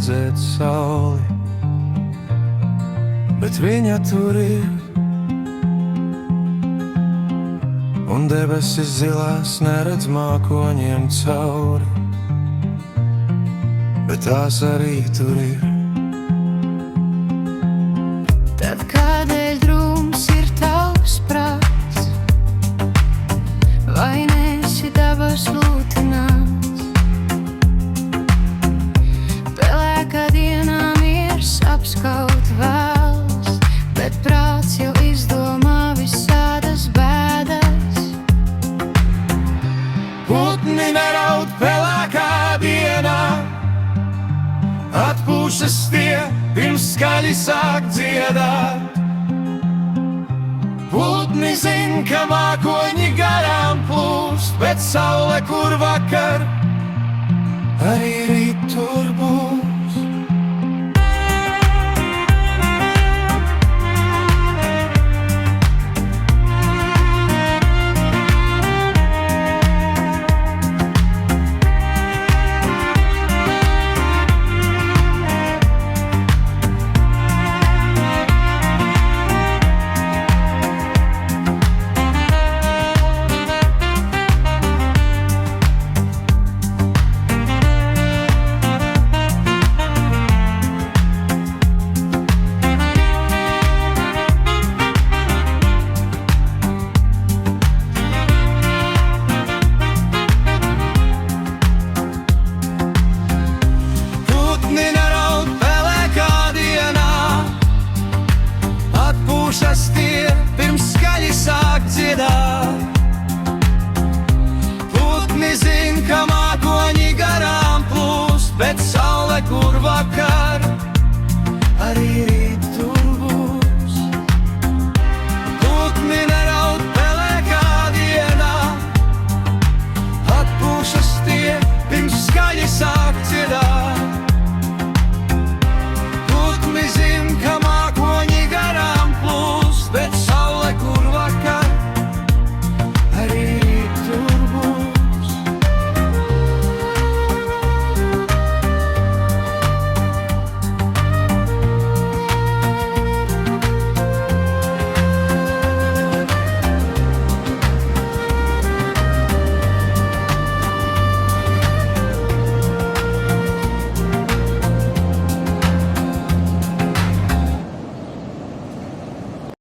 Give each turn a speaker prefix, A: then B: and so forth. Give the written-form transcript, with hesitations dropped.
A: redzēt sauli, bet viņa tur ir. Un debesis zilās neredz mākoņiem cauri, bet tās arī tur ir.
B: Tad kādēļ drūms ir tavs prāts? Vai nesi dabas lūtināts? Pelēkā dienā miers apskaut vēls, bet prāts jau izdomā visādas bēdas.
A: Putni neraud pelēkā dienā, atpūšas tie, pirms skaļi sāk dziedāt. Putni zin, ka mākoņi garām plūst, bet saule, kur vakar, arī rīt tur būs. Atpūšas tie, pirms skaļi sāk dziedāt. Putni zin, ka mākoņi garām plūst, bet saule, kur vakar, arī